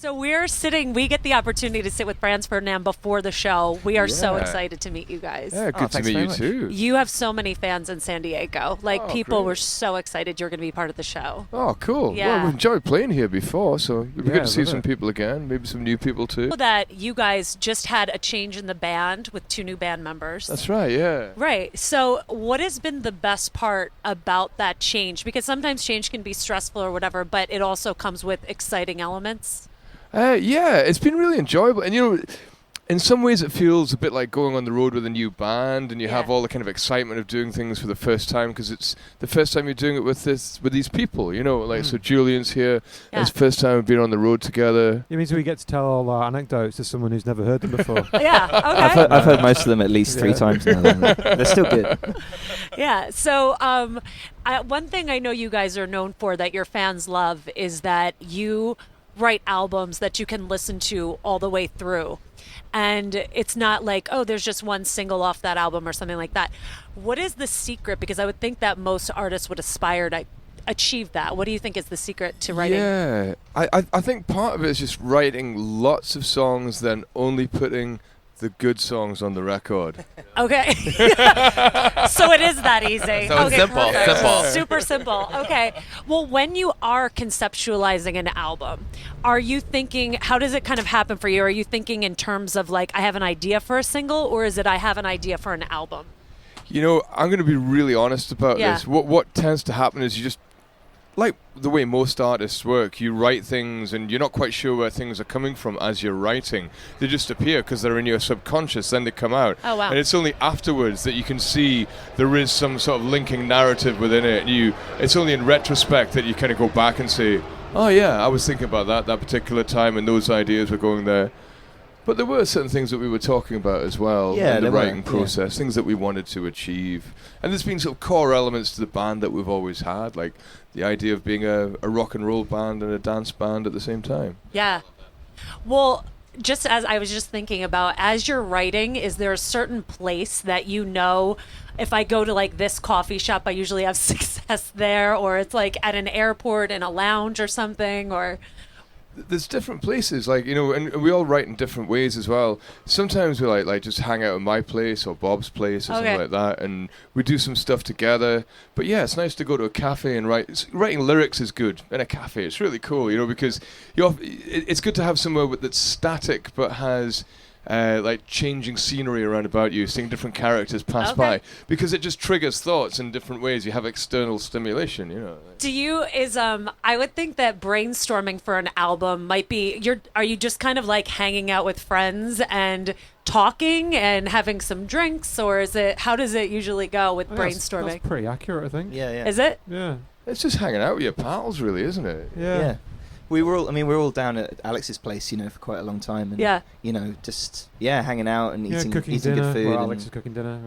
So we get the opportunity to sit with Franz Ferdinand before the show. We are so excited to meet you guys. Yeah, good to meet you too. You have so many fans in San Diego. People great. were so excited you're going to be part of the show. Oh, cool. Yeah. Well, we've enjoyed playing here before, so it'd be good to see some it. people again, maybe some new people too. That you guys just had a change in the band with 2 new band members. That's right, yeah. Right. So what has been the best part about that change? Because sometimes change can be stressful or whatever, but it also comes with exciting elements. Yeah, it's been really enjoyable. And, in some ways it feels a bit like going on the road with a new band, and you have all the kind of excitement of doing things for the first time because it's the first time you're doing it with these people, So Julian's here. It's the first time we've been on the road together. It means we get to tell all our anecdotes to someone who's never heard them before. Yeah, okay. I've heard most of them at least 3 times now. They're still good. Yeah, so one thing I know you guys are known for that your fans love is that you write albums that you can listen to all the way through. And it's not like, there's just one single off that album or something like that. What is the secret? Because I would think that most artists would aspire to achieve that. What do you think is the secret to writing? Yeah, I think part of it is just writing lots of songs, then only putting the good songs on the record. Okay. So it is that easy. So it's simple. Super simple. Okay. Well, when you are conceptualizing an album, are you thinking, how does it kind of happen for you? Are you thinking in terms of I have an idea for a single, or is it I have an idea for an album? I'm going to be really honest about this. What tends to happen is you just, like the way most artists work, you write things and you're not quite sure where things are coming from as you're writing. They just appear because they're in your subconscious, then they come out. Oh, wow. And it's only afterwards that you can see there is some sort of linking narrative within it. It's only in retrospect that you kind of go back and say, oh yeah, I was thinking about that particular time and those ideas were going there. But there were certain things that we were talking about as well in the writing process, things that we wanted to achieve. And there's been sort of core elements to the band that we've always had, like the idea of being a rock and roll band and a dance band at the same time. Yeah. Well, just as I was just thinking about, as you're writing, is there a certain place that if I go to this coffee shop, I usually have success there, or it's at an airport in a lounge or something, or... There's different places, and we all write in different ways as well. Sometimes we like just hang out at my place or Bob's place or something like that, and we do some stuff together. But yeah, it's nice to go to a cafe and write. Writing lyrics is good in a cafe. It's really cool, because it's good to have somewhere that's static but has changing scenery around about you, seeing different characters pass by, because it just triggers thoughts in different ways. You have external stimulation, I would think that brainstorming for an album might be, are you just kind of hanging out with friends and talking and having some drinks, or how does it usually go with brainstorming? That's pretty accurate, I think. Yeah. Is it? Yeah. It's just hanging out with your pals, really, isn't it? Yeah. We were all down at Alex's place, for quite a long time, and just hanging out and eating cooking dinner, good food. Or Alex is cooking dinner.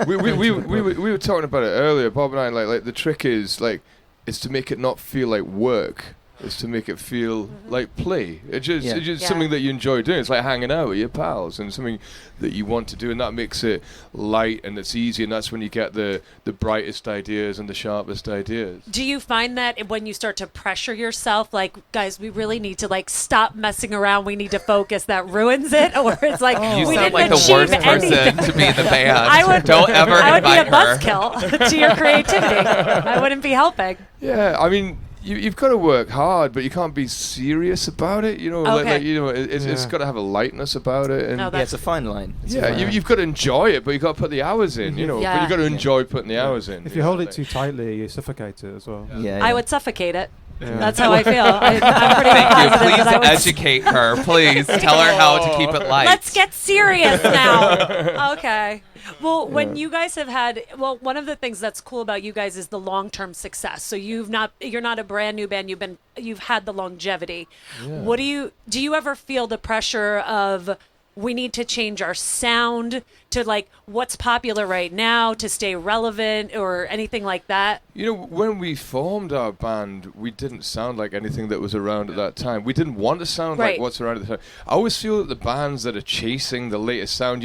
we were talking about it earlier, Bob and I. Like the trick is to make it not feel like work. Is to make it feel like play. It's just something that you enjoy doing. It's like hanging out with your pals and something that you want to do, and that makes it light and it's easy, and that's when you get the brightest ideas and the sharpest ideas. Do you find that when you start to pressure yourself, guys, we really need to stop messing around, we need to focus, that ruins it? Or it's you we sound didn't like the worst anything. person to be in the band. Don't ever invite I would be a her. buzzkill to your creativity. I wouldn't be helping. Yeah, I mean, you've got to work hard, but you can't be serious about it. It's got to have a lightness about it. And it's a fine line. You've got to enjoy it, but you've got to put the hours in. But you've got to enjoy putting the hours in. If you hold it too tightly, you suffocate it as well. I would suffocate it. Yeah. That's how I feel. I'm pretty Thank you. positive. Please educate her. Please tell her how to keep it light. Let's get serious now. Okay. Well, when you guys have had, one of the things that's cool about you guys is the long-term success. So you're not a brand new band. You've had the longevity. Yeah. What do you ever feel the pressure of, we need to change our sound to what's popular right now to stay relevant or anything like that? When we formed our band, we didn't sound like anything that was around at that time. We didn't want to sound like what's around at the time. I always feel that the bands that are chasing the latest sound,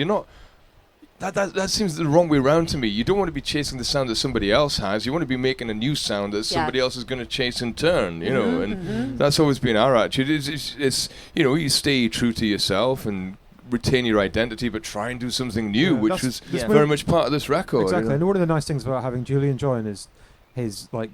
that seems the wrong way around to me. You don't want to be chasing the sound that somebody else has. You want to be making a new sound that somebody else is going to chase in turn, you know. And that's always been our attitude. It's you know, you stay true to yourself and retain your identity, but try and do something new, which was very much part of this record. Exactly. You know? And one of the nice things about having Julian join is his like.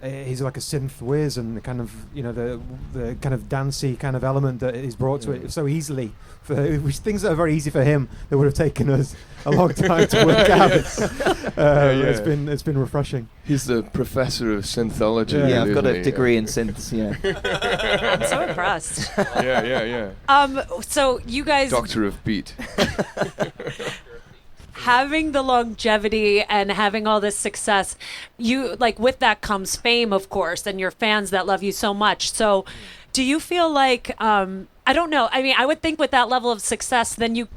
He's like a synth whiz, and the kind of, you know, the kind of dancey kind of element that is brought to it so easily. Which things that are very easy for him that would have taken us a long time to work out. It's been refreshing. He's the professor of synthology. Yeah, really, I've got a he? degree in synths. Yeah. I'm so impressed. Yeah. So you guys, Doctor of Beat. having the longevity and having all this success, you like with that comes fame, of course, and your fans that love you so much. So do you feel like, I don't know, I mean, I would think with that level of success, then you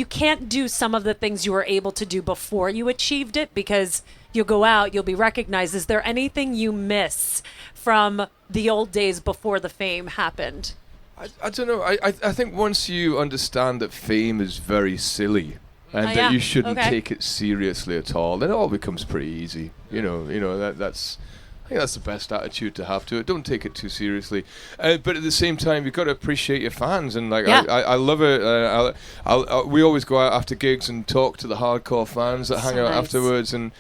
can't do some of the things you were able to do before you achieved it, because you'll go out, you'll be recognized. Is there anything you miss from the old days before the fame happened? I don't know. I think once you understand that fame is very silly, and that you shouldn't take it seriously at all, then it all becomes pretty easy. You know that's. I think that's the best attitude to have to it. Don't take it too seriously, but at the same time, you've got to appreciate your fans. And like, I love it. We always go out after gigs and talk to the hardcore fans that hang out afterwards, and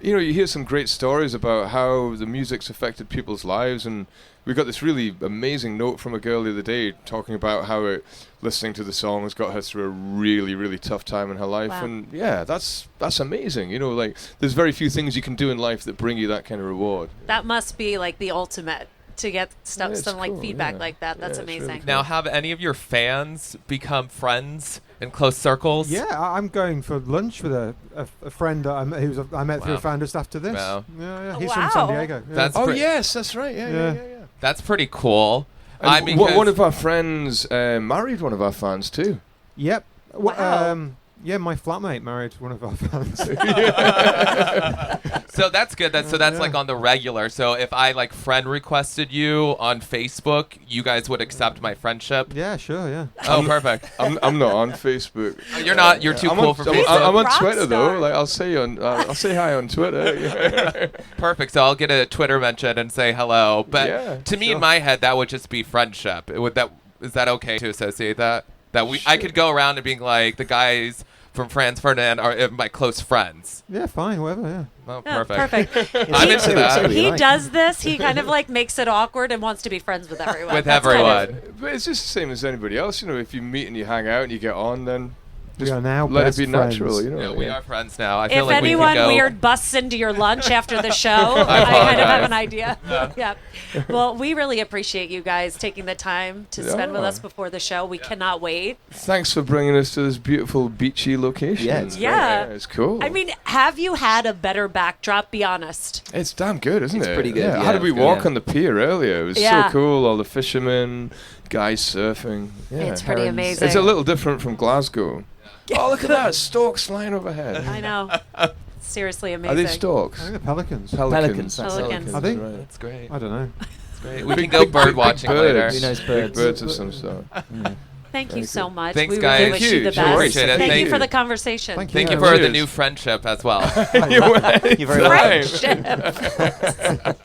you know, you hear some great stories about how the music's affected people's lives. And we got this really amazing note from a girl the other day talking about how listening to the songs got her through a really, really tough time in her life. Wow. And yeah, that's amazing. You know, like there's very few things you can do in life that bring you that kind of reward. That must be like the ultimate, to get some cool, like feedback like that. That's amazing. Really cool. Now, have any of your fans become friends in close circles? Yeah, I'm going for lunch with a friend that I met through a fan just after this. Wow. Yeah. He's from San Diego. Yeah. Yes, that's right. Yeah. That's pretty cool. One of our friends married one of our fans too. Yep. Wow. Yeah, my flatmate married one of our fans. So that's good. That's like on the regular. So if I like friend requested you on Facebook, you guys would accept my friendship? Yeah, sure, yeah. Oh, perfect. I'm not on Facebook. You're not. You're too cool for Facebook. I'm on Twitter though. Like I'll say hi on Twitter. Perfect. So I'll get a Twitter mention and say hello. But to me, in my head, that would just be friendship. Is that okay to associate that? I could go around and being like, the guys from Franz, Ferdinand are my close friends. Yeah, fine, whatever, yeah. Oh, Yeah, perfect. I'm into that. He does this. He kind of like makes it awkward and wants to be friends with everyone. But it's just the same as anybody else. You know, if you meet and you hang out and you get on, then just we are now let it be friends. natural. You know, Yeah, we are friends now. I feel If like anyone we can go. weird busts into your lunch after the show, I kind of have an idea. Yeah. Well, we really appreciate you guys taking the time to spend with us before the show. We cannot wait. Thanks for bringing us to this beautiful beachy location. Yeah, it's it's cool. I mean, have you had a better backdrop? Be honest. It's damn good, isn't it? It's pretty good. Yeah. Yeah, How did we it's walk good. on the pier earlier? It was so cool. All the fishermen, guys surfing. Yeah. It's pretty amazing. It's a little different from Glasgow. Oh, look at that. Storks flying overhead. I know. Seriously amazing. Are they storks? I think the pelicans. Pelicans. Pelicans. Are they? Right. That's great. I don't know. That's great. We can go bird watching later. birds. Who knows Big birds? birds of some sort. Thank you so much. Thanks, we guys. really wish you the Thank you. best. Appreciate it. Thank Thank you for you. the conversation. Thank you Yeah, for the cheers. new friendship as well. You're very welcome. Friendship.